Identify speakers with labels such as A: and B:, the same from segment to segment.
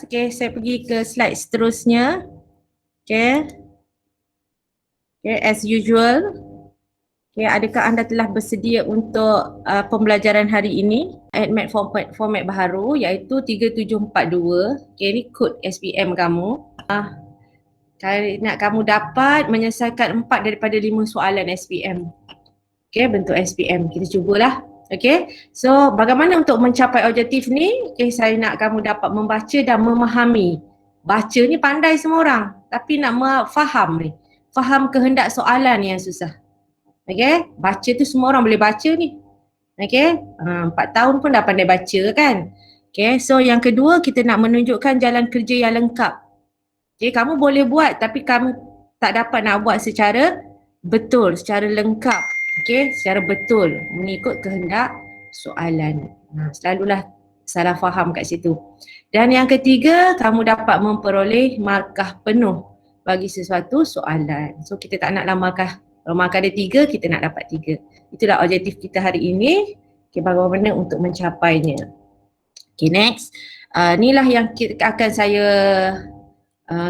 A: Okay, saya pergi ke slide seterusnya. Okay. Okay, as usual. Okay, adakah anda telah bersedia untuk pembelajaran hari ini? Admit format baharu iaitu 3742. Okay, ini kod SPM kamu. Kalau nak kamu dapat menyelesaikan 4 daripada 5 soalan SPM. Okay, bentuk SPM. Kita cubalah. Okay, so bagaimana untuk mencapai objektif ni? Okay, saya nak kamu dapat membaca dan memahami. Baca ni pandai semua orang, tapi nak faham ni. Faham kehendak soalan yang susah. Okay, baca tu semua orang boleh baca ni. Okay, 4 tahun pun dah pandai baca kan. Okay, so yang kedua kita nak menunjukkan jalan kerja yang lengkap. Okay, kamu boleh buat tapi kamu tak dapat nak buat secara betul, secara lengkap. Okay, secara betul mengikut kehendak soalan. Selalulah salah faham kat situ. Dan yang ketiga, kamu dapat memperoleh markah penuh bagi sesuatu soalan. So kita tak naklah markah. Kalau markah ada 3, kita nak dapat 3. Itulah objektif kita hari ini. Okay, bagaimana untuk mencapainya. Okay, next. Inilah yang akan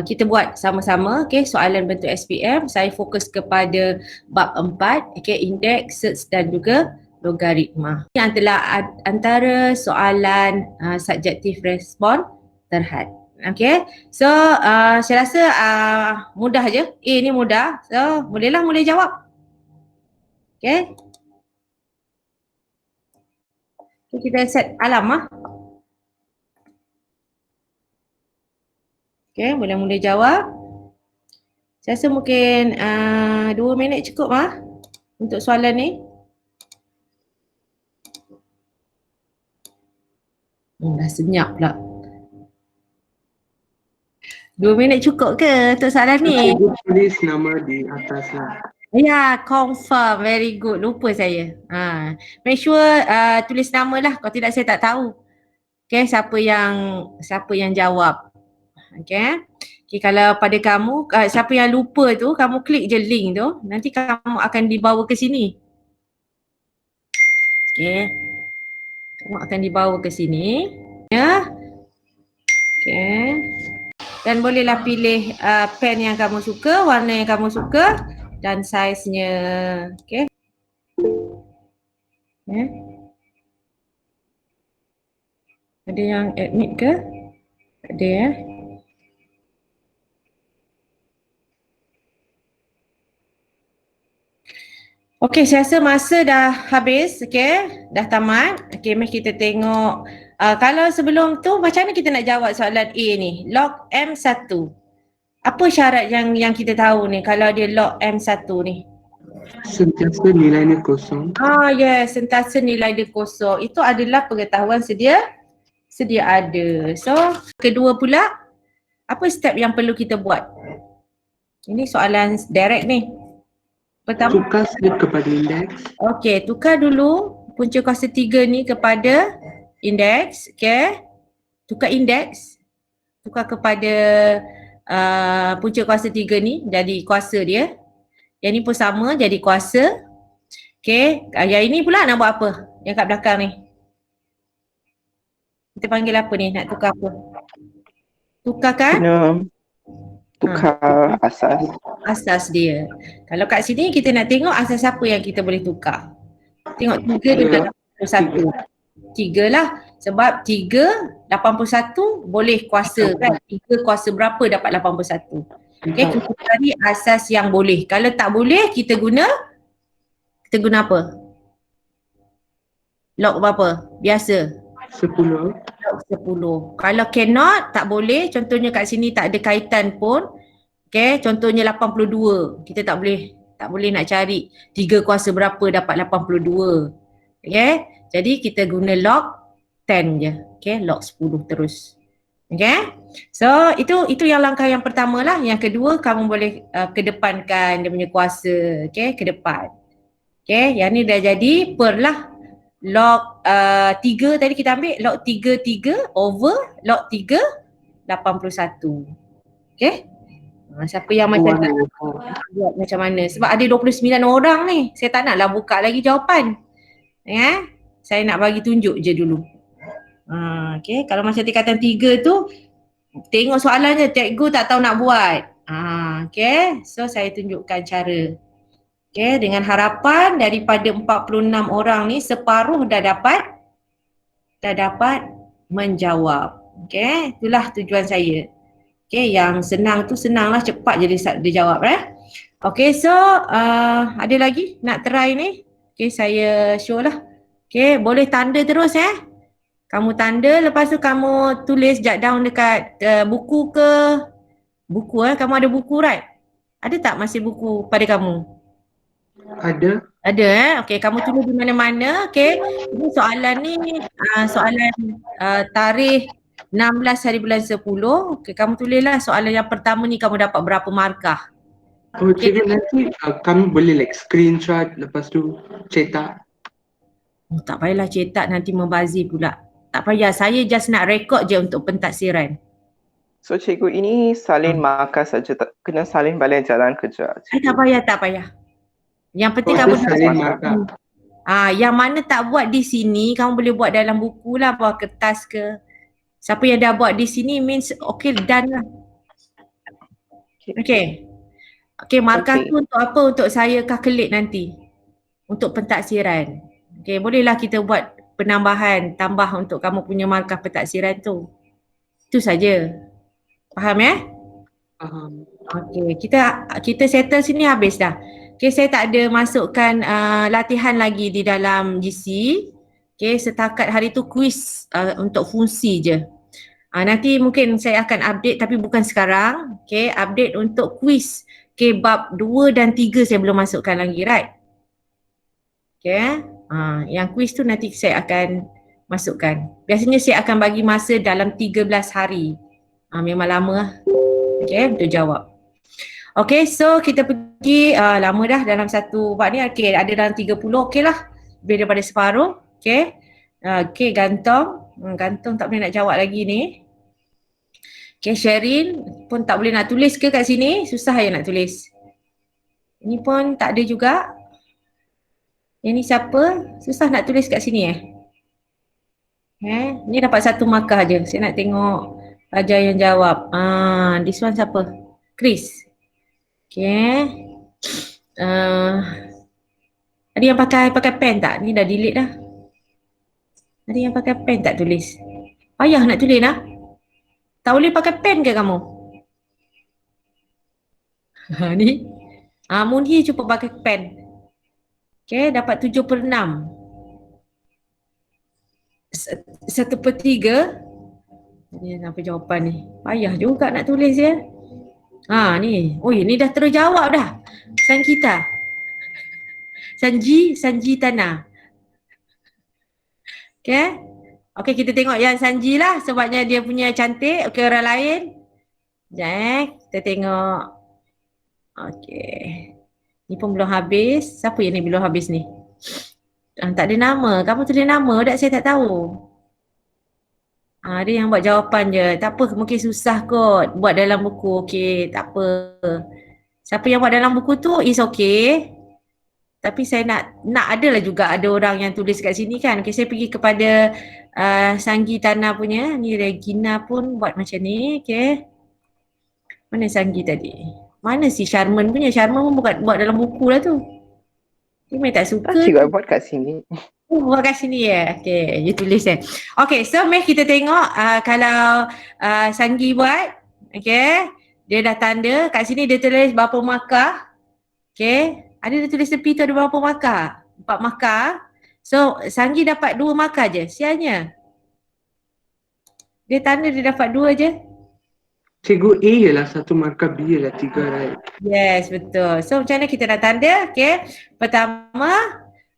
A: kita buat sama-sama. Okay, soalan bentuk SPM. Saya fokus kepada bab 4. Okay, indeks, search dan juga logaritma. Ini adalah antara soalan subjektif respon terhad. Okay, so saya rasa mudah je. Ni mudah. So bolehlah mula jawab. Okay. Kita set alam . Okay, boleh mula jawab. Saya rasa mungkin 2 minit cukup untuk soalan ni. Dah senyap pula. 2 minit cukup ke untuk soalan ni?
B: Tulis nama di atas lah.
A: Ya, confirm. Very good. Lupa saya. Make sure tulis nama lah. Kalau tidak saya tak tahu. Okay, siapa yang jawab. Okay. Okay, kalau pada kamu, siapa yang lupa tu, kamu klik je link tu. Nanti kamu akan dibawa ke sini. Okay. Kamu akan dibawa ke sini. Ya. Okay. Dan bolehlah pilih pen yang kamu suka, warna yang kamu suka dan saiznya. Okay. Okay. Ada yang admit ke? Ada ya. Okay, saya rasa masa dah habis, okay, dah tamat. Okay, mari kita tengok. Kalau sebelum tu, macam mana kita nak jawab soalan A ni? Log M1. Apa syarat yang kita tahu ni kalau dia log M1 ni?
B: Sentiasa nilainya kosong.
A: Yes, sentiasa nilai dia kosong. Itu adalah pengetahuan sedia ada. So, kedua pula, apa step yang perlu kita buat? Ini soalan direct ni. Pertama,
B: Tukar slip kepada indeks.
A: okey, tukar dulu punca kuasa 3 ni kepada indeks, okey. Tukar indeks, tukar kepada punca kuasa 3 ni jadi kuasa dia. Yang ni pun sama jadi kuasa. Okey, yang ini pula nak buat apa? Yang kat belakang ni. Kita panggil apa ni? Nak tukar apa? Tukarkan?
C: Tukar
A: Asas dia. Kalau kat sini kita nak tengok asas apa yang kita boleh tukar. Tengok 3 dengan 81. 3 lah. Sebab 3, 81 boleh kuasa kan. 3 kuasa berapa dapat 81. Okay, kita cari asas yang boleh. Kalau tak boleh kita guna apa? Log berapa? Biasa.
B: 10.
A: Log 10. Kalau cannot, tak boleh. Contohnya kat sini tak ada kaitan pun. Okay, contohnya 82. Kita tak boleh nak cari 3 kuasa berapa dapat 82. Okay, jadi kita guna log 10 je. Okay, log 10 terus. Okay, so itu yang langkah yang pertama lah. Yang kedua, kamu boleh kedepankan dia punya kuasa. Okay, ke depan. Okay, yang ni dah jadi per lah. Log 3 tadi kita ambil log 3 over log 3 81. Okay. Siapa yang macam tak buat macam mana? Sebab ada 29 orang ni. Saya tak naklah buka lagi jawapan. Saya nak bagi tunjuk je dulu. Okay. Kalau macam tingkatan 3 tu tengok soalannya, cikgu tak tahu nak buat. Okay, so saya tunjukkan cara. Okay, dengan harapan daripada 46 orang ni separuh dah dapat menjawab. Okay, itulah tujuan saya. Okay, yang senang tu senanglah, cepat je dia jawab Okay, so ada lagi nak try ni? Okay, saya show lah. Okay, boleh tanda terus Kamu tanda, lepas tu kamu tulis jot down dekat buku ke? Buku kamu ada buku right? Ada tak masih buku pada kamu?
B: Ada.
A: Ada okay, kamu tulis di mana-mana. Okay, ini soalan ni soalan tarikh 16 hari bulan 10. Okay, kamu tulislah soalan yang pertama ni kamu dapat berapa markah.
B: Oh, cikgu nanti kami boleh like screenshot lepas tu cetak.
A: Tak payahlah cetak, nanti membazir pula. Tak payah, saya just nak rekod je untuk pentaksiran.
C: So cikgu, ini salin markah saja, kena salin balik jalan kerja.
A: Tak payah. Yang penting
B: Oh,
A: kamu
B: ada salin markah.
A: yang mana tak buat di sini, kamu boleh buat dalam buku lah, bawa kertas ke. Siapa yang dah buat di sini means okay, done lah. Okay, markah tu untuk apa? Untuk saya calculate nanti. Untuk pentaksiran. Okay, bolehlah kita buat penambahan, tambah untuk kamu punya markah pentaksiran tu. Itu saja. Faham
B: Faham.
A: Okay, kita settle sini habis dah. Okay, saya tak ada masukkan latihan lagi di dalam GC. Okay, setakat hari tu quiz untuk fungsi je. Nanti mungkin saya akan update tapi bukan sekarang. Okay, update untuk quiz. Okay, bab 2 dan 3 saya belum masukkan lagi, right? Okay, yang quiz tu nanti saya akan masukkan. Biasanya saya akan bagi masa dalam 13 hari. Memang lama lah. Okay, untuk jawab. Okay, so kita pergi lama dah dalam satu bab ni. Okay, ada dalam 30, okay lah. Lebih daripada separuh. Okay, okay, Gantong. Gantong tak boleh nak jawab lagi ni. Okay, Sherin pun tak boleh nak tulis ke kat sini? Susah ya nak tulis. Ini pun tak ada juga. Yang ni siapa? Susah nak tulis kat sini ni dapat satu markah je. Saya nak tengok Raja yang jawab. This one siapa? Chris. Okay. Ada yang pakai pen tak? Ni dah delete dah. Ada yang pakai pen tak tulis? Payah nak tulis lah. Tak boleh pakai pen ke kamu? Ni. Munhi cuba pakai pen. Okay, dapat 7/6. 1/3. Ni apa jawapan ni? Payah juga nak tulis ni. Ni dah terus jawab dah. Sankita. Sanji Tana. Okay. Okay, kita tengok yang Sanji lah sebabnya dia punya cantik. Okay, orang lain. Sekejap kita tengok. Okay. Ni pun belum habis. Siapa yang ni belum habis ni? Tak ada nama. Kamu tulis nama tak? Saya tak tahu. Dia yang buat jawapan je. Tak apa, mungkin susah kot buat dalam buku. Okay, tak apa. Siapa yang buat dalam buku tu is okay. Tapi saya nak adalah juga ada orang yang tulis kat sini kan. Okay, saya pergi kepada Sanggi Tana punya. Ni Regina pun buat macam ni. Okay. Mana Sanggi tadi? Mana si Sharman punya? Sharman pun buat dalam buku lah tu. Dia memang tak suka.
C: Cikgu buat kat sini.
A: Buat kat sini Okay, you tulis Okay, so mari kita tengok kalau Sanggi buat. Okay, dia dah tanda. Kat sini dia tulis berapa markah. Okay, ada dia tulis tepi tu ada berapa markah? 4 markah. So, Sanggi dapat 2 markah je. Sialnya. Dia tanda dia dapat 2 je.
B: Cikgu, A ialah 1 markah, B ialah 3, right?
A: Yes, betul. So, macam mana kita nak tanda? Okay, pertama,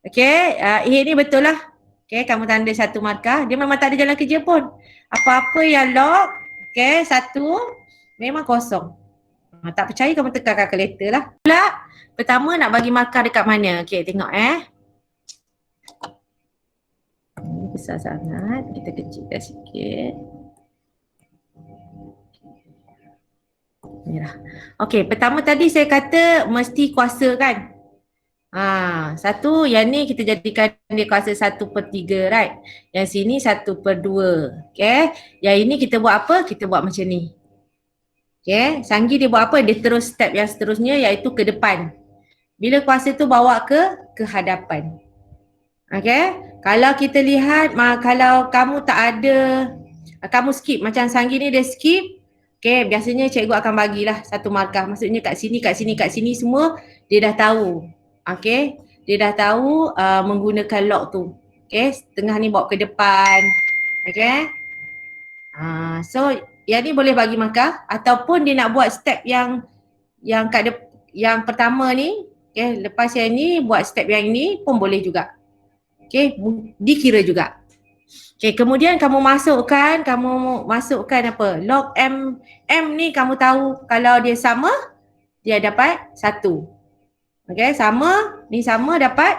A: okay, A ni betul lah. Okay, kamu tanda 1 markah. Dia memang tak ada jalan kerja pun. Apa-apa yang lock, okay, 1, memang kosong. Tak percaya kamu tekan calculator lah. Pula, pertama nak bagi markah dekat mana? Okay, tengok Ini besar sangat. Kita kecilkan sikit. Merah. Okay, pertama tadi saya kata mesti kuasa kan? Satu, yang ni kita jadikan dia kuasa 1/3, right? Yang sini 1/2. Okay. Yang ini kita buat apa? Kita buat macam ni. Okay. Sanggi dia buat apa? Dia terus step yang seterusnya iaitu ke depan. Bila kuasa tu bawa ke hadapan. Okay. Kalau kita lihat, kalau kamu tak ada, kamu skip. Macam Sanggi ni dia skip. Okay. Biasanya cikgu akan bagilah satu markah. Maksudnya kat sini, kat sini, kat sini semua dia dah tahu. Okay. Dia dah tahu menggunakan lock tu. Okay. Tengah ni bawa ke depan. Okay. So yang ni boleh bagi markah. Ataupun dia nak buat step yang pertama ni. Okay. Lepas yang ni buat step yang ni pun boleh juga. Okay. Dikira juga. Okay. Kemudian kamu masukkan apa? Log M ni kamu tahu kalau dia sama dia dapat 1. Okay, ni sama dapat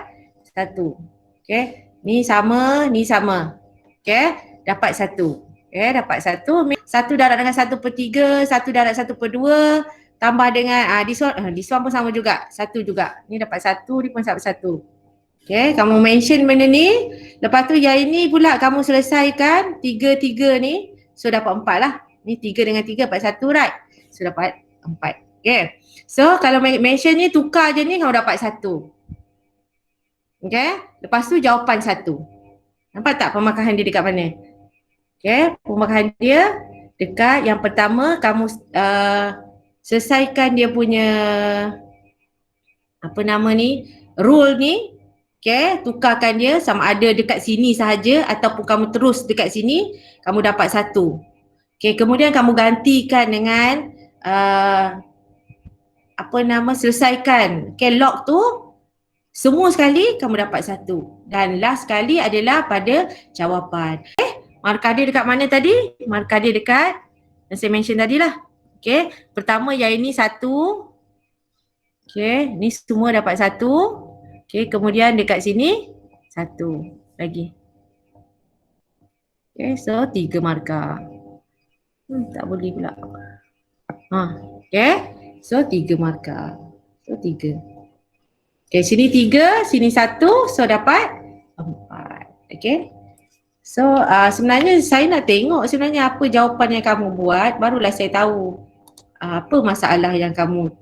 A: 1. Okay, ni sama. Okay, dapat 1. Okay, dapat 1. 1 darab dengan 1/3, 1 darab 1/2, tambah dengan this one pun sama juga, 1 juga. Ni dapat 1, ni pun dapat 1. Okay, kamu mention benda ni. Lepas tu yang ini pula kamu selesaikan 3 ni. So dapat 4 lah. Ni 3 dengan 3 dapat 1, right? So dapat 4. Okay. So kalau mention ni tukar je ni kamu dapat 1. Okay. Lepas tu jawapan 1. Nampak tak pemarkahan dia dekat mana? Okay. Pemarkahan dia dekat yang pertama kamu selesaikan dia punya rule ni. Okay. Tukarkan dia sama ada dekat sini sahaja ataupun kamu terus dekat sini kamu dapat 1. Okay. Kemudian kamu gantikan dengan selesaikan log tu semua sekali kamu dapat 1 dan last sekali adalah pada jawapan. Markah dia dekat mana tadi? Markah dia dekat yang saya mention tadi lah. Okay, pertama yang ini 1. Okay, ni semua dapat 1. Okay, kemudian dekat sini 1 lagi. Okay, so 3 markah. Tak boleh pula. Okay. So 3 markah. So 3. Okay, sini 3, sini 1, so dapat 4. Okay. So sebenarnya saya nak tengok sebenarnya apa jawapan yang kamu buat, barulah saya tahu apa masalah yang kamu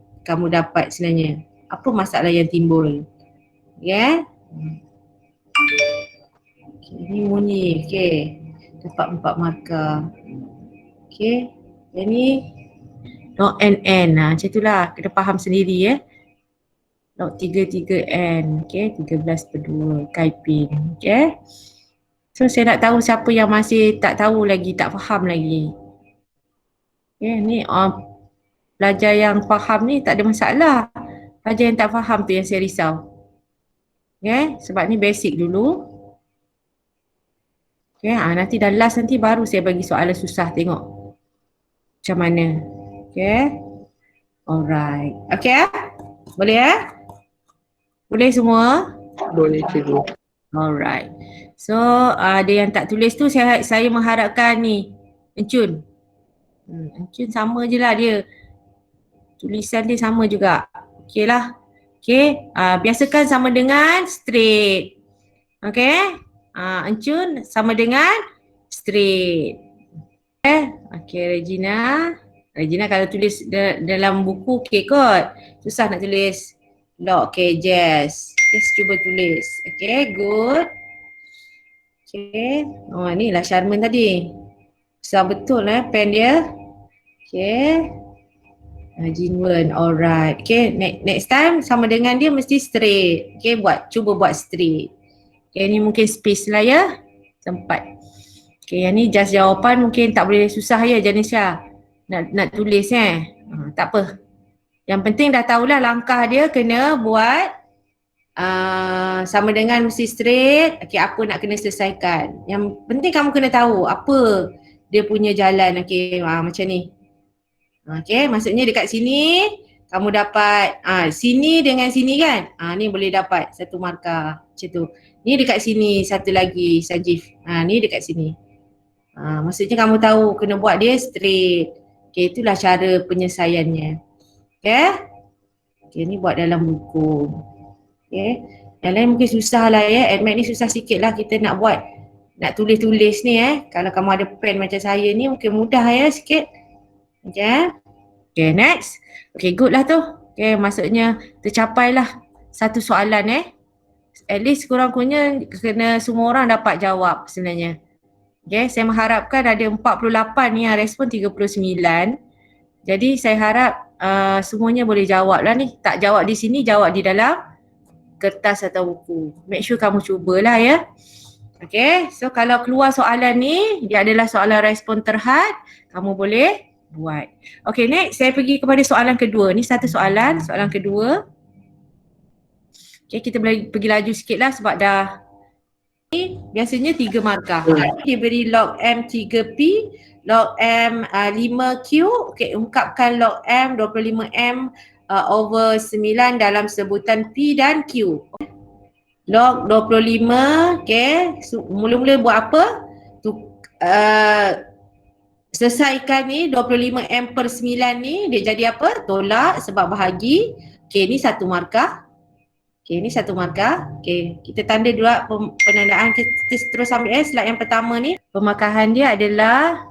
A: dapat sebenarnya. Apa masalah yang timbul. Yeah. Okay, ni bunyi. Okay. Dapat 4 markah. Okay. Yang ni log NN. Macam itulah. Kena faham sendiri ya. Log 33N. Okay. 13/2. Kaiping. Okay. So saya nak tahu siapa yang masih tak tahu lagi, tak faham lagi. Okay. Ni pelajar yang faham ni tak ada masalah. Pelajar yang tak faham tu yang saya risau. Okay. Sebab ni basic dulu. Okay. Nanti dah last nanti baru saya bagi soalan susah tengok. Macam mana. Okay. Alright. Okay. Boleh Boleh semua?
B: Boleh cikgu.
A: Alright. So ada yang tak tulis tu saya mengharapkan ni Encun. Encun sama je lah dia. Tulisan dia sama juga. Okay lah. Okay. Biasakan sama dengan straight. Okay. Encun sama dengan straight. Okay Regina. Regina kalau tulis dalam buku okay kot. Susah nak tulis log. Okay Jess. Jess cuba tulis. Okay good. Okay. Ni lah Sharman tadi. Susah betul pen dia. Okay. Jinwen. Alright. Okay next time sama dengan dia mesti straight. Okay cuba buat straight. Okay ni mungkin space lah ya. Sempat. Okay yang ni just jawapan mungkin tak boleh susah ya Janisha. Nak tulis tak apa. Yang penting dah tahulah langkah dia kena buat sama dengan mesti straight. Okay apa nak kena selesaikan. Yang penting kamu kena tahu apa dia punya jalan. Okay macam ni. Okay maksudnya dekat sini kamu dapat sini dengan sini kan. Ni boleh dapat 1 markah macam tu. Ni dekat sini satu lagi Sajif. Ni dekat sini. Maksudnya kamu tahu kena buat dia straight. Okay, itulah cara penyelesaiannya. Okay. Okay, ni buat dalam buku. Okay. Yang lain mungkin susah lah ya. Admat ni susah sikit lah kita nak buat. Nak tulis-tulis ni Kalau kamu ada pen macam saya ni mungkin mudah ya sikit. Okay. Okay, next. Okay, good lah tu. Okay, maksudnya tercapai lah satu soalan At least kurang-kurangnya kena semua orang dapat jawab sebenarnya. Okay, saya mengharapkan ada 48 ni yang respon 39. Jadi saya harap semuanya boleh jawab lah ni. Tak jawab di sini, jawab di dalam kertas atau buku. Make sure kamu cubalah ya. Okay, so kalau keluar soalan ni, dia adalah soalan respon terhad, kamu boleh buat. Okay, next saya pergi kepada soalan kedua. Ni satu soalan kedua. Okay, kita boleh pergi laju sikit lah sebab dah ni biasanya 3 markah. Dia beri log M 3P, log M 5Q, okay, ungkapkan log M 25M over 9 dalam sebutan P dan Q. Log 25, okay, so, mula-mula buat apa? Selesaikan ni 25M per 9 ni, dia jadi apa? Tolak sebab bahagi. Okay, ni satu markah. Okay, ni satu markah. Okay, kita tanda dulu penandaan. Kita terus ambil slide yang pertama ni. Pemarkahan dia adalah,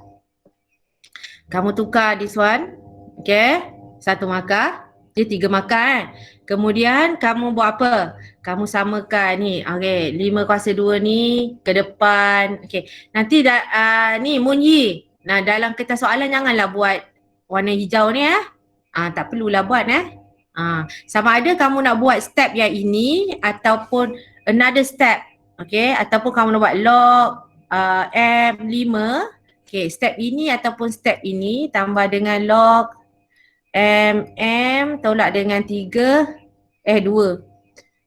A: kamu tukar this one. Okay, satu markah. Dia 3 markah Kemudian kamu buat apa? Kamu samakan ni. Okay, 5/2 ni ke depan. Okay, nanti ni Munyi. Nah, dalam kertas soalan janganlah buat warna hijau ni tak perlulah buat sama ada kamu nak buat step yang ini ataupun another step. Okay, ataupun kamu nak buat log M5. Okay, step ini ataupun step ini tambah dengan log M tolak dengan 2.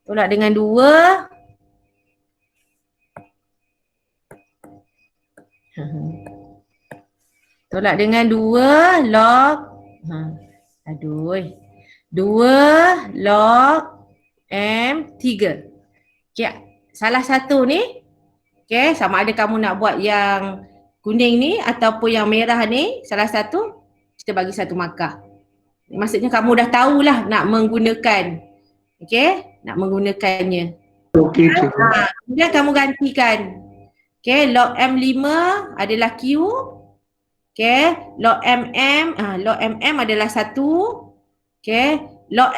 A: Tolak dengan 2. Tolak dengan 2 log 2 log M3. Okay, salah satu ni, okay, sama ada kamu nak buat yang kuning ni ataupun yang merah ni, salah satu kita bagi satu markah. Maksudnya kamu dah tahulah nak menggunakan, okay, nak menggunakannya.
B: Okey,
A: Kemudian kamu gantikan. Okay, log M5 adalah Q. Okay, log MM adalah 1. Okay, log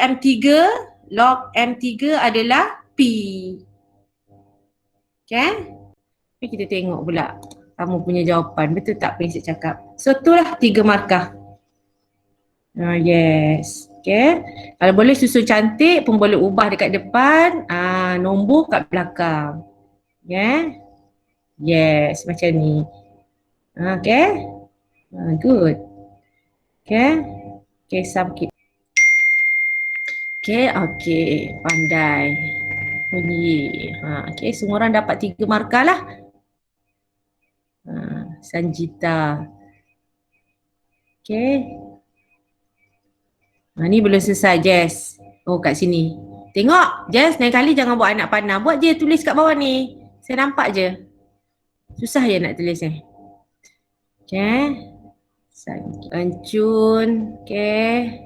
A: M3 adalah P. Okay, kita tengok pula kamu punya jawapan. Betul tak Prinsip cakap? So, itulah 3 markah. Yes. Okay. Kalau boleh susun cantik pun boleh ubah dekat depan. Nombor kat belakang. Yeah. Yes. Macam ni. Okay. Good. Okay. Okay. Submit. Okay. Okay. Pandai. Bunyi. Okay. Semua orang dapat 3 markah lah. Sanjita. Okay. Ni belum selesai Jess. Oh kat sini. Tengok Jess, lain kali jangan buat anak panah. Buat je tulis kat bawah ni. Saya nampak je. Susah je nak tulis ni. Okay. Encun. Okay.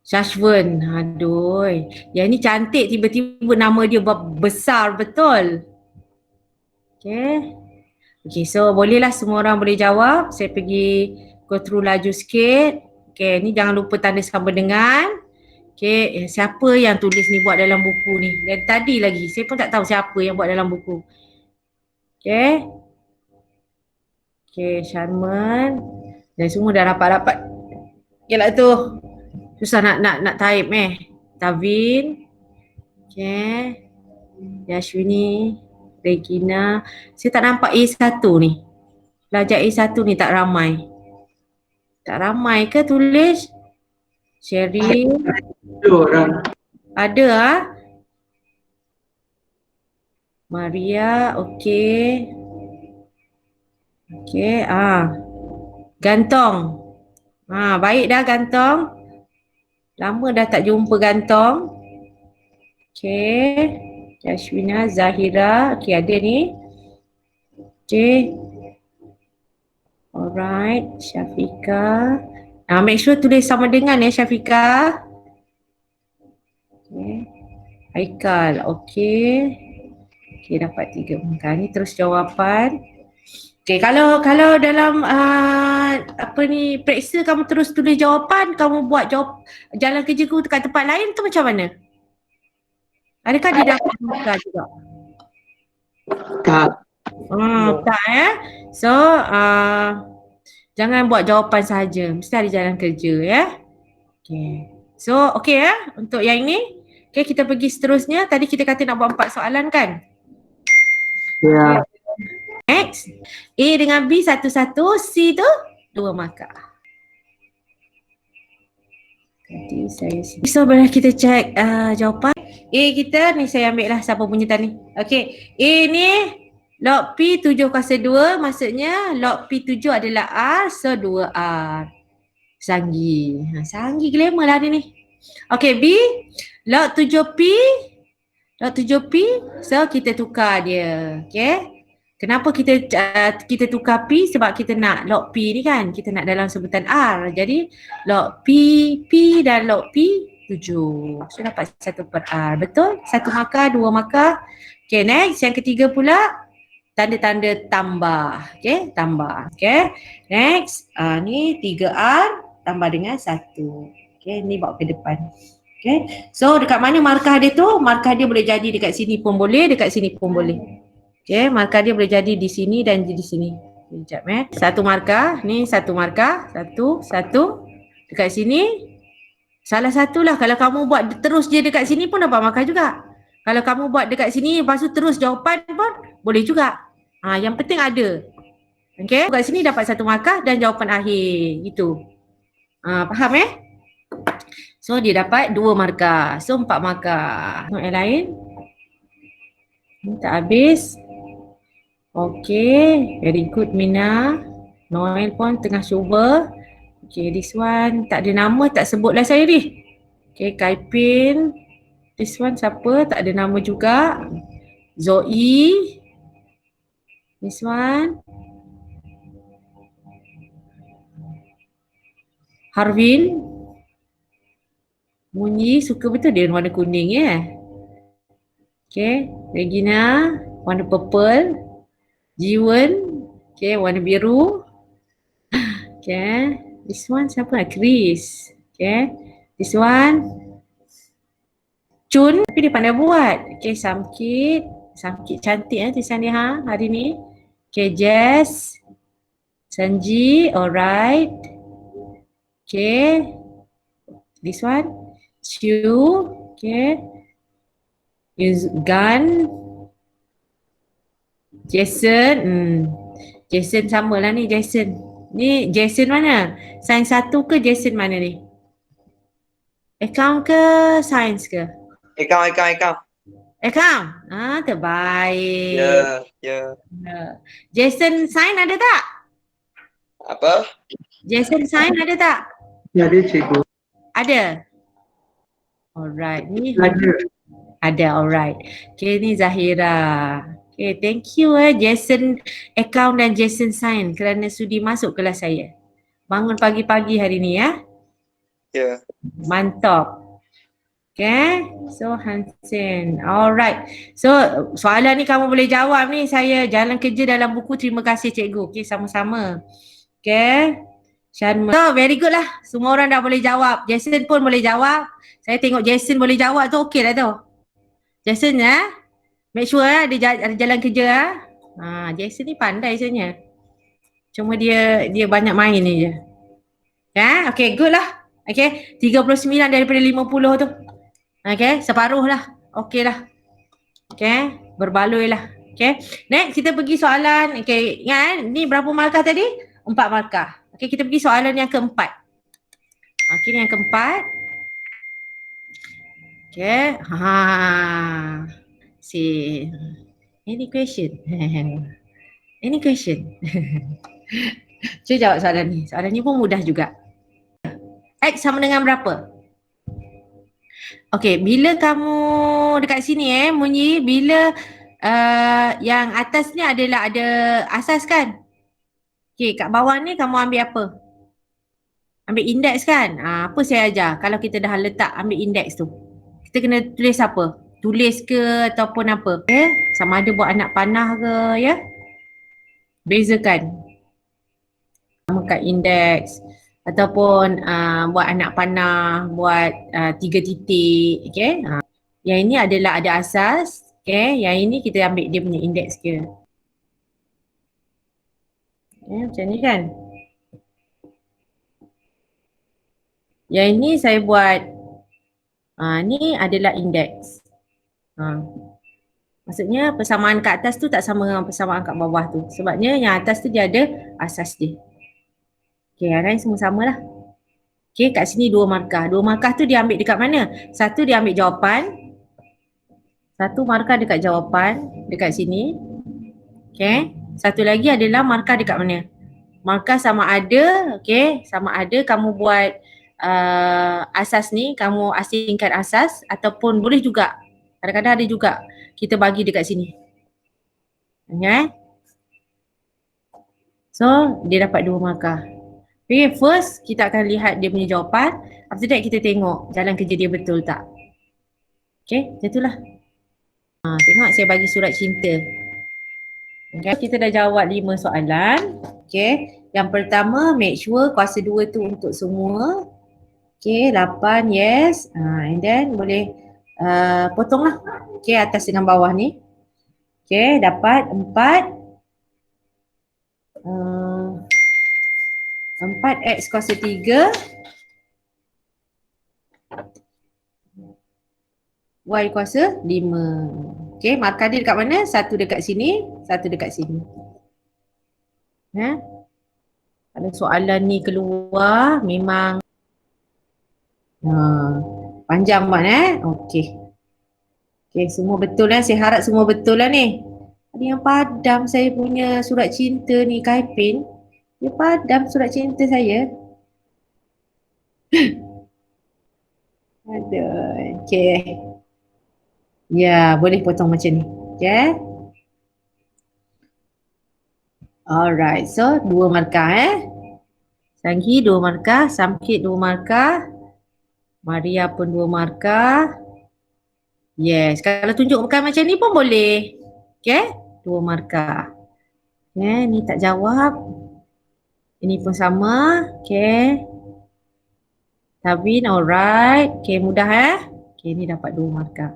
A: Shashwan. Aduh. Yang ni cantik tiba-tiba nama dia besar betul. Okay. Okay, so bolehlah semua orang boleh jawab. Saya pergi go through laju sikit. Okay, ni jangan lupa tanda sama dengan. Okay, siapa yang tulis ni buat dalam buku ni? Dan tadi lagi, saya pun tak tahu siapa yang buat dalam buku. Okay. Okay, Sharman. Dan semua dah rapat-rapat. Okay lah tu. Susah nak type Tavin. Okay. Yashwini. Regina. Saya tak nampak A1 ni. Pelajar A1 ni tak ramai. Tak ramai ke tulis? Sherry.
B: Ada orang.
A: Ada Maria, okey. Okey, Gantong. Baik dah Gantong. Lama dah tak jumpa Gantong. Okey. Yashwina, Zahira, okey ada ni. Okey. Alright, Syafika. Make sure tulis sama dengan Syafika. Okay. Haikal, okey. Okey, dapat 3 markah. Ni terus jawapan. Okey, kalau dalam apa ni, periksa kamu terus tulis jawapan, kamu buat jalan kerja tu kat tempat lain tu macam mana? Adakah dia dapat markah juga?
B: Tak.
A: Tak So, jangan buat jawapan saja. Mesti ada jalan kerja ya. Okey. So, okey ya untuk yang ini. Okey, kita pergi seterusnya. Tadi kita kata nak buat 4 soalan kan?
B: Ya.
A: Next. A dengan B satu-satu, C tu 2 markah. Nanti saya so boleh kita cek jawapan. A kita ni saya ambil lah siapa punya tadi. Okey. A ni log P 7/2 maksudnya log P7 adalah R, so 2R. Sanggi. Sanggi glamour lah dia ni. Okey, B log 7P. Log 7P, so kita tukar dia. Okey. Kenapa kita tukar P? Sebab kita nak log P ni kan, kita nak dalam sebutan R. Jadi log P dan log P 7. So dapat 1/R. Betul? 1 markah, 2 markah. Okay, next. Yang ketiga pula tanda-tanda tambah. Okay, tambah. Okay, next. Ni 3R tambah dengan 1. Okay, ni bawa ke depan. Okay, so dekat mana markah dia tu? Markah dia boleh jadi dekat sini pun boleh, dekat sini pun boleh. Okay, markah dia boleh jadi di sini dan di sini. Sekejap Satu markah, ni satu markah, satu. Dekat sini, salah satulah. Kalau kamu buat terus je dekat sini pun dapat markah juga. Kalau kamu buat dekat sini, lepas tu terus jawapan pun boleh juga. Yang penting ada. Okay, dekat sini dapat 1 markah dan jawapan akhir. Gitu. Faham So dia dapat 2 markah. So 4 markah. Yang lain? Ni tak habis. Okay, very good Mina. Noel pun tengah cuba. Okay, this one tak ada nama, tak sebutlah saya ni. Okay, Kaipin. This one siapa? Tak ada nama juga. Zoe. This one. Harvin. Munyi, suka betul dia warna kuning Okay, Regina, warna purple. Jiwen, okay, warna biru. Okay, this one siapa? Chris. Okay, this one Chun, tapi dia pandai buat. Okay, Samkit cantik tulisan dia hari ni. Okay, Jess, Sanji, alright. Okay, this one Chu, okay, Gan, Jason, Jason samalah ni Jason. Ni Jason mana? Sains 1 ke Jason mana ni? Account ke sains ke?
D: Account.
A: Account? Terbaik.
D: Ya.
A: Jason sains ada tak?
D: Apa?
A: Jason sains ada tak?
B: Ya, ada cikgu.
A: Ada? Alright. Ni
B: Ada.
A: Alright. Okay, ni Zahira. Okay, thank you Jason account dan Jason sign kerana sudi masuk kelas saya. Bangun pagi-pagi hari ni
D: Ya.
A: Mantap. Okay, so Hansen. Alright. So soalan ni kamu boleh jawab ni, saya jalan kerja dalam buku. Terima kasih cikgu. Okay, sama-sama. Okay. Shanma. So very good lah. Semua orang dah boleh jawab. Jason pun boleh jawab. Saya tengok Jason boleh jawab tu okey lah tu. Jason make sure dia ada jalan kerja Jason ni pandai sebenarnya. Cuma dia banyak main ni je. Okay, good lah. Okay, 39 daripada 50 tu. Okay, separuh lah. Okay lah. Okay, berbaloi lah. Okay, next kita pergi soalan. Okay, ingat ni berapa markah tadi? 4 markah. Okay, kita pergi soalan yang keempat. Okay, ni yang keempat. Okay, any question? Any question? Cuba jawab soalan ni. Soalan ni pun mudah juga. X sama dengan berapa? Okay, bila kamu dekat sini Munyi, bila yang atas ni adalah ada asas kan? Okay, kat bawah ni kamu ambil apa? Ambil indeks kan? Apa saya ajar? Kalau kita dah letak ambil indeks tu, kita kena tulis apa? tulis ke ataupun apa. Okay? Sama ada buat anak panah ke ya. Bezakan. Sama kat indeks ataupun buat anak panah, buat 3 titik. Okay? Yang ini adalah ada asas. Okay? Yang ini kita ambil dia punya indeks ke. Macam ni kan. Yang ini saya buat ni adalah indeks. Maksudnya persamaan kat atas tu tak sama dengan persamaan kat bawah tu. Sebabnya yang atas tu dia ada asas dia. Okay, yang lain semua sama lah. Okay, kat sini 2 markah. 2 markah tu dia ambil dekat mana? Satu dia ambil jawapan. Satu markah dekat jawapan, dekat sini. Okay. Satu lagi adalah markah dekat mana? Markah sama ada, okay, sama ada kamu buat asas ni, kamu asingkan asas ataupun boleh juga, kadang-kadang ada juga kita bagi dekat sini. Okay. So, dia dapat 2 markah. Okay, first kita akan lihat dia punya jawapan. After that kita tengok jalan kerja dia betul tak. Okay, macam itulah. Tengok saya bagi surat cinta. Okay, kita dah jawab 5 soalan. Okay, yang pertama make sure kuasa 2 tu untuk semua. Okay, 8 yes. And then boleh potonglah. Okay, atas dengan bawah ni. Okay, dapat 4. 4x kuasa 3. Y kuasa 5. Okay, markah dia dekat mana? Satu dekat sini, satu dekat sini. Kalau soalan ni keluar memang panjang banget Okay. Okay, semua betul lah. Saya harap semua betul lah ni. Ada yang padam saya punya surat cinta ni, Kaipin. Dia padam surat cinta saya. Aduh, okay. Ya, boleh potong macam ni. Okay. Alright, so 2 markah Sanghi 2 markah, Samkit 2 markah, Maria pun 2 markah. Yes, kalau tunjukkan macam ni pun boleh. Okay, 2 markah. Okay, ni tak jawab. Ini pun sama. Okay. Tabin, alright. Okay, mudah Okay, ni dapat 2 markah.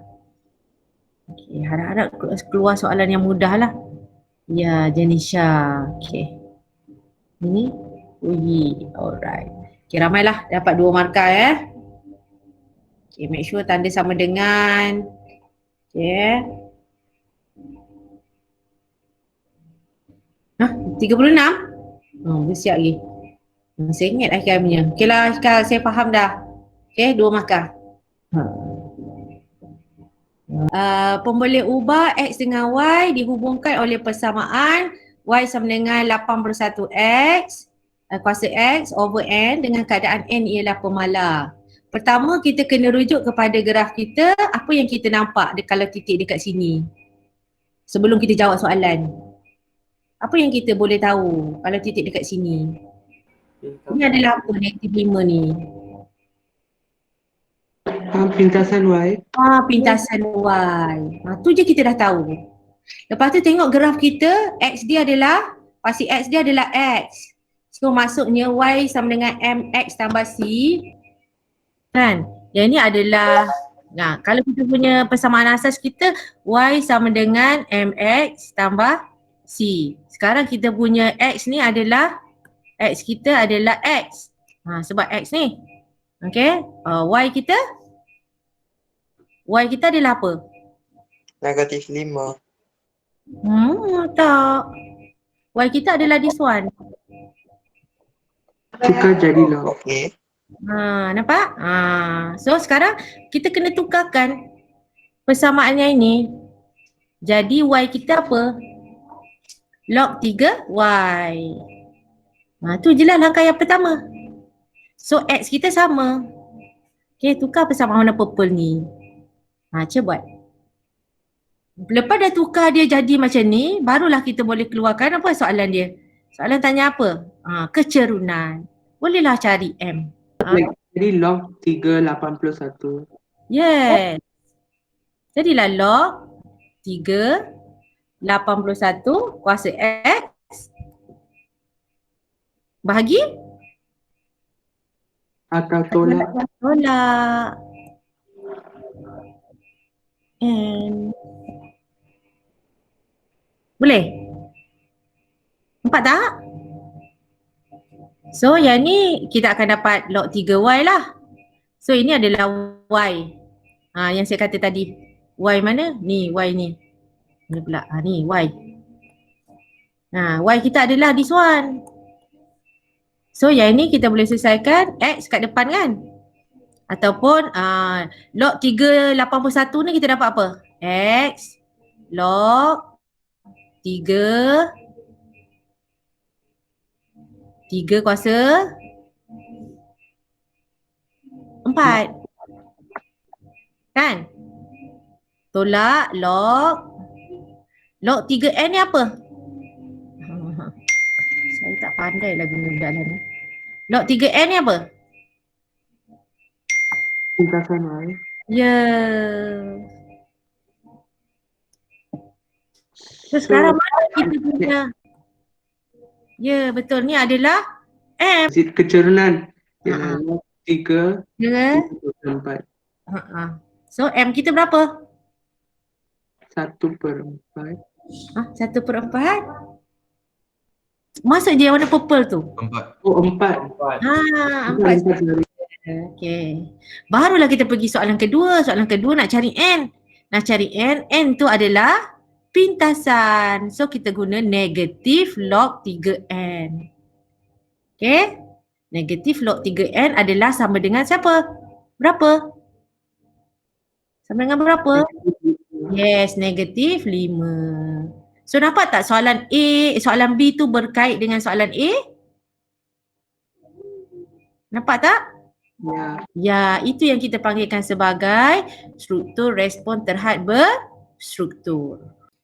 A: Okay, harap-harap keluar soalan yang mudah lah. Ya, Janisha. Okay. Ini Uyi. Alright. Okay, ramailah dapat 2 markah Okay, make sure tanda sama dengan. Okay. 36? Bersiap lagi. Saya ingat Haikal punya. Okay lah Haikal, saya faham dah. Okay, 2 markah. Pemboleh ubah X dengan Y dihubungkan oleh persamaan Y sama dengan 81X kuasa X over N dengan keadaan N ialah pemalar. Pertama kita kena rujuk kepada graf kita, apa yang kita nampak kalau titik dekat sini. Sebelum kita jawab soalan. Apa yang kita boleh tahu kalau titik dekat sini? Ini adalah apa -5 ni?
B: Pintasan Y.
A: Pintasan Y. Tu je kita dah tahu. Lepas tu tengok graf kita, X dia adalah, pasti X dia adalah X. So maksudnya Y sama dengan MX tambah C. Kan? Yang ni adalah, kalau kita punya persamaan asas kita, Y sama dengan MX tambah C. Sekarang kita punya X ni adalah, X kita adalah X. Sebab X ni. Okay? Y kita adalah apa?
D: -5.
A: Tak. Y kita adalah this one.
B: Tukar jadi log.
D: Okay.
A: Nampak? So sekarang kita kena tukarkan persamaannya ini. Jadi Y kita apa? Log 3Y. Tu je lah langkah yang pertama. So X kita sama. Okay, tukar persamaan warna purple ni. Cuba buat. Lepas dah tukar dia jadi macam ni, barulah kita boleh keluarkan apa soalan dia. Soalan tanya apa? Kecerunan. Bolehlah cari M.
B: Jadi log 381.
A: Yes. Jadilah log 3/81 kuasa X bahagi
B: Akal tolak.
A: tolak N. Boleh? Nampak tak? So yang ni kita akan dapat log 3Y lah. So ini adalah Y. Yang saya kata tadi. Y mana? Ni Y ni. Ni pula. Ni Y. Y kita adalah this one. So yang ni kita boleh selesaikan X kat depan kan? Ataupun log 3/81 ni kita dapat apa? X log 3 kuasa 4. Kan? Tolak log 3N ni apa? Saya tak pandai lah guna dalam ni. Log 3N ni apa?
B: Pungkasan Y.
A: Ya. So sekarang mana kita punya? Ya betul, ni adalah M.
B: Kecerunan. Ya, log 3
A: Ya.
B: 4.
A: So M kita berapa?
B: 1/4.
A: 1/4. Masuk je yang warna purple tu.
E: 4.
B: Oh, 4.
A: 4. Okey. Barulah kita pergi soalan kedua. Soalan kedua nak cari N. Nak cari N. N tu adalah pintasan. So kita guna negatif log 3N. Okey. Negatif log 3N adalah sama dengan siapa? Berapa? Sama dengan berapa? Yes, negatif 5. So nampak tak soalan B tu berkait dengan soalan A? Nampak tak?
B: Ya.
A: Ya, itu yang kita panggilkan sebagai struktur respon terhad berstruktur.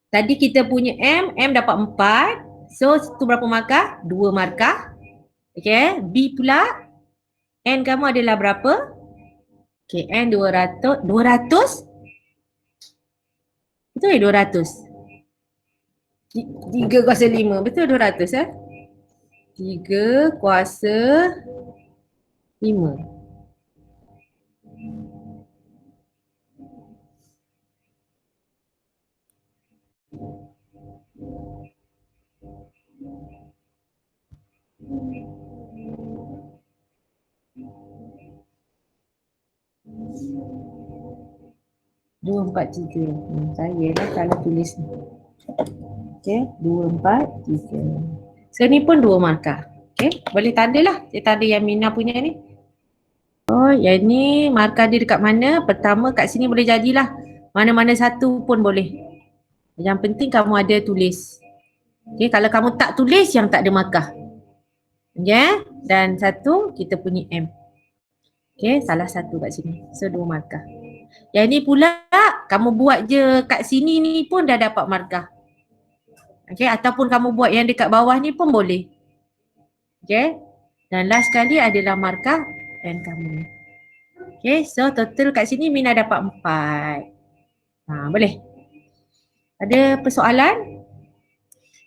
A: Tadi kita punya M dapat 4. So itu berapa markah? 2 markah. Okay, B pula N kamu adalah berapa? Okay, N 200. 200? Betul ya 200? 3 kuasa 5. Betul 200 3 kuasa 5. Dua, empat, tiga. Saya lah kalau tulis ni. Okay, 2, 4, 3. So ni pun 2 markah. Okay, boleh tanda lah. Saya tanda yang Mina punya ni. Oh, yang ni markah dia dekat mana? Pertama kat sini boleh jadilah. Mana-mana satu pun boleh. Yang penting kamu ada tulis. Okay, kalau kamu tak tulis yang tak ada markah. Okay, dan satu kita punya M. Okay, salah satu kat sini. So 2 markah. Yang ni pula kamu buat je kat sini ni pun dah dapat markah. Okay, ataupun kamu buat yang dekat bawah ni pun boleh. Okay, dan last sekali adalah markah N kamu. Okay, so total kat sini Mina dapat 4. Boleh? Ada persoalan?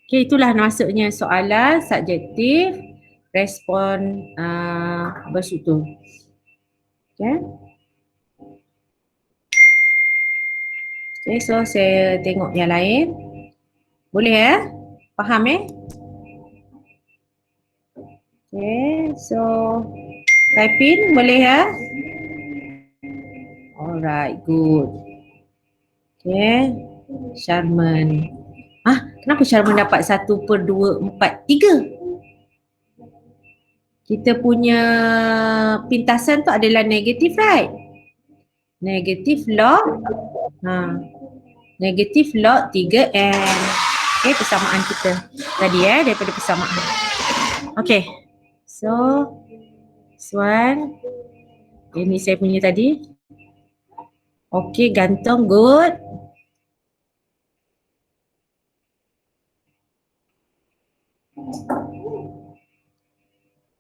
A: Okay, itulah maksudnya soalan subjektif respon berstruktur. Okay. Okay, so saya tengok yang lain. Boleh Faham Okay, so type in boleh Alright, good. Okay, Sharman. Kenapa Sharman dapat 1/2, 4, 3? Kita punya pintasan tu adalah negatif, right? Negatif log negatif log 3N. Okay, persamaan kita tadi daripada persamaan. Okay, so this one. Ini saya punya tadi. Okay, gantung, good.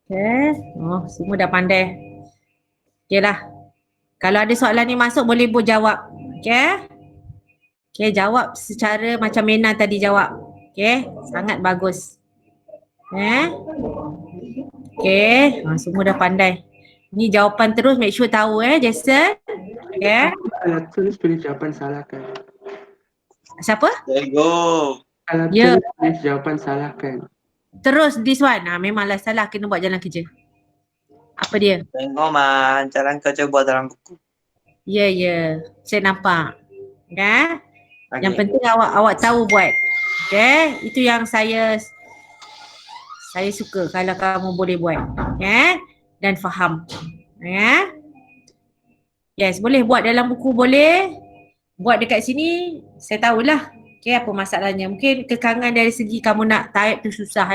A: Okay, semua dah pandai. Okay lah. Kalau ada soalan ni masuk boleh buat jawab. Okay. Okay, jawab secara macam Mena tadi jawab. Okay, sangat bagus. Okay, semua dah pandai. Ni jawapan terus, make sure tahu Jason. Okay.
B: Kalau tulis jawapan salah kan?
A: Siapa?
D: There you go.
B: Kalau
A: Ya.
B: tulis jawapan salah kan?
A: Terus this one. Memanglah salah, kena buat jalan kerja. Apa dia?
D: Tengok man, jalan kerja buat dalam buku.
A: Ya. Saya nampak. Okay.
D: Okay.
A: Yang penting awak tahu buat. Okay. Itu yang saya suka kalau kamu boleh buat. Okay. Dan faham. Okay. Yes, boleh buat dalam buku, boleh. Buat dekat sini, saya tahulah. Okay, apa masalahnya. Mungkin kekangan dari segi kamu nak type tu susah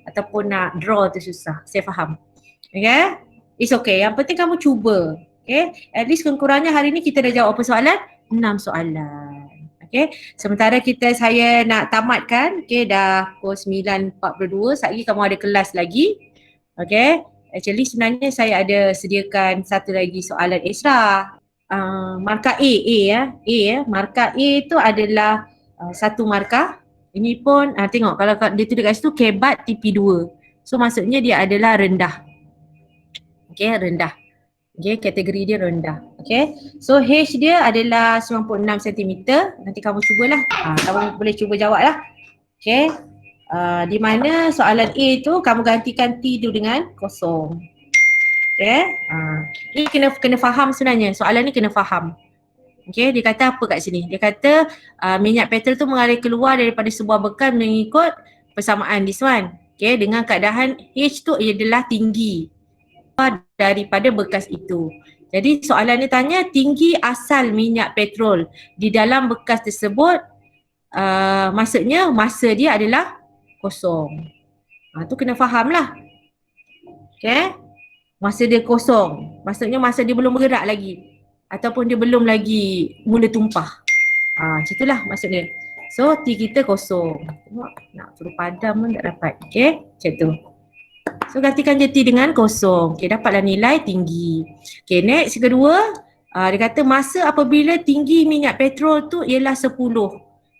A: ataupun nak draw tu susah. Saya faham. Okay. It's okay. Yang penting kamu cuba. Okay. At least kurang-kurangnya hari ni kita dah jawab apa soalan? 6 soalan. Okay. Sementara saya nak tamatkan. Okay, dah pukul 9.42. Sekejap lagi kamu ada kelas lagi. Okay. Actually sebenarnya saya ada sediakan satu lagi soalan extra. Markah A. Markah A tu adalah satu markah. Ini pun tengok kalau dia tulis kat situ kebat TP2. So maksudnya dia adalah rendah. Okay, rendah. Okay, kategori dia rendah. Okay, so H dia adalah 96 cm. Nanti kamu cubalah. Kamu boleh cuba jawab lah. Okay. Di mana soalan A tu kamu gantikan T tu dengan kosong. Okay. Ini kena faham sebenarnya. Soalan ni kena faham. Okay, dia kata apa kat sini? Dia kata minyak petrol tu mengalir keluar daripada sebuah bekal mengikut persamaan this one. Okay, dengan keadaan H tu adalah tinggi daripada bekas itu. Jadi soalan ni tanya tinggi asal minyak petrol di dalam bekas tersebut, maksudnya masa dia adalah kosong. Tu kena faham lah. Okay. Masa dia kosong. Maksudnya masa dia belum bergerak lagi. Ataupun dia belum lagi mula tumpah. Macam itulah maksudnya. So T kita kosong. Tengok nak suruh padam pun tak dapat. Okay. Macam tu. So gantikan je T dengan kosong. Okay, dapatlah nilai tinggi. Okay, next kedua. Dia kata masa apabila tinggi minyak petrol tu ialah 10.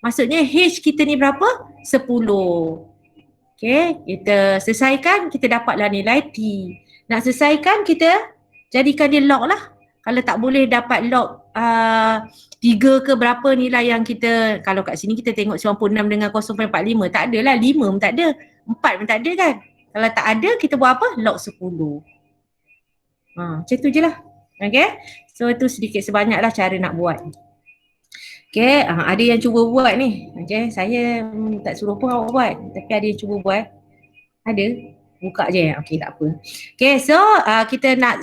A: Maksudnya H kita ni berapa? 10. Okay, kita selesaikan, kita dapatlah nilai T. Nak selesaikan, kita jadikan dia log lah. Kalau tak boleh dapat log 3 ke berapa nilai yang kita, kalau kat sini kita tengok 96 dengan 0.45, tak ada lah, 5 pun tak ada, 4 pun tak ada kan. Kalau tak ada, kita buat apa? Log 10. Macam tu je lah. Okay, so itu sedikit sebanyak lah cara nak buat. Okay, ada yang cuba buat ni. Okay, saya tak suruh pun awak buat. Tapi ada yang cuba buat. Ada. Buka je. Okay, tak apa. Okay, so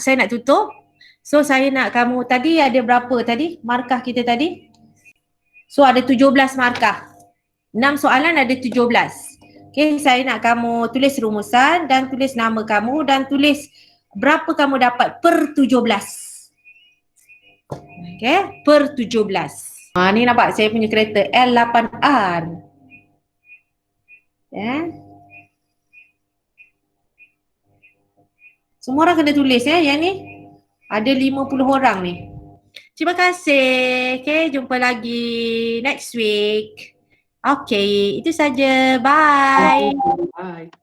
A: saya nak tutup. So saya nak kamu, tadi ada berapa tadi markah kita tadi? So ada 17 markah. 6 soalan ada 17. Okay, saya nak kamu tulis rumusan dan tulis nama kamu dan tulis berapa kamu dapat per 17. Okay, per 17. Ni nampak saya punya kereta L8R. Semua orang kena tulis yang ni. Ada 50 orang ni. Terima kasih. Okay, jumpa lagi next week. Okay, itu saja. Bye.
B: Bye.